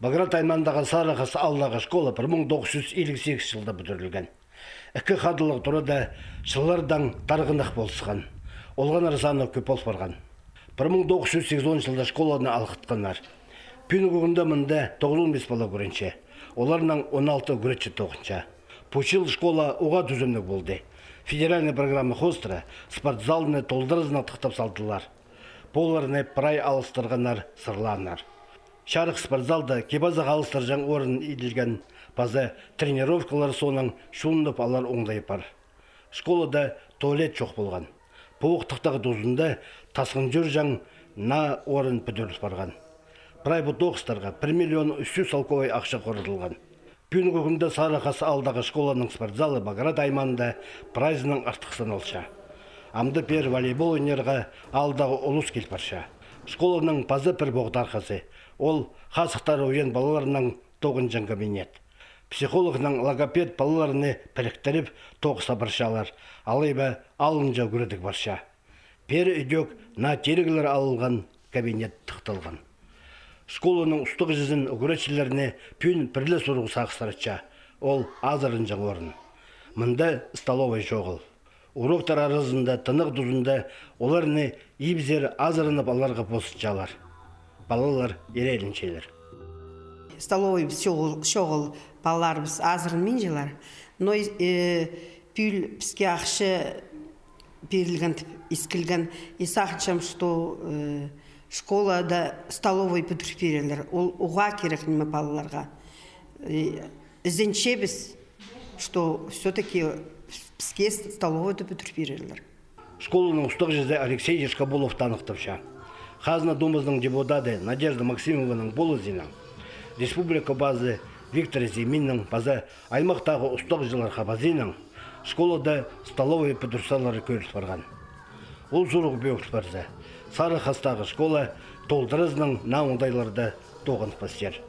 Баграт аймандағы Сарыхас алдағы школа 1958 жылда бүтірілген. Екі қадылық тұрады жылардан тарғынық болсыған. Олған арзаны көп болып барған. 1980 жылда школаны алқытқанар. Пүйіні көгінде мұнда 95 бала көрінше. Оларынан 16 күретші тоғынша. Пучил школа оға түзімдік болды. Федеральный программа хостыра спортзалыны толдырызына тұқтап салдылар. Поларыны прай алыстырғанар сырланар. Шарық спортзалда кебазы алыстыржан орын еділген базы тренировкалар соның шуынып алар оңдай бар. Школада туалет жоқ болған. Поуқтықтағы дозында тасқын жүржан на орын бүдіріс барған. Прай бұт оқыстарға 1 миллион 300 салковай ақша қорытылған. Пүйін көкімді Сарыхас алдағы школаның спортзалы Баграт айманында прайзының артықсан олша. Амды пер волейбол өнерға алдағы ұлыс келіп барша. Школаның пазы пір боғдарқасы. Ол қасықтары ойын балаларының 9 кабинет. Психологның логопед балаларыны піріктіріп тоқса баршалар. Алайба алынжа күредік барша. Пері үйдек на терегілер алынған кабинет тұқтылған. Школаның ұстық жүзін үгіретшілеріне пүйін бірлі сұрғы сақыстырыча. Ол азырын жаң орын. Мұнда столовай жоғыл. Уроктар арызында, тынық дұзында оларыны ебзер азырынып аларға посытчалар. Балалар ереліншелер. Столовай шоғыл балаларымыз азырын жылар. Но пүйіл бізге ақшы берілген, ескілген. Есақчам, что школада столовой бүтіріп берелер. Ол уға керек неме балаларға. Ізденше біз, что все-таки бізге столовойды бүтіріп берелер. Школаның ұстық жүзі Алексей Ешкабулов танықтывша. Қазына домыздың депутаты Надежда Максимованың болызына. Республика базы Виктор Зиминның базы аймақтағы ұстық жылар қабазының школада столовой бүтірсалары көріс барған. Ол зұрық бөкіс барзы. Сарыхастағы школа толдырызның науындайларды тоғын пастер.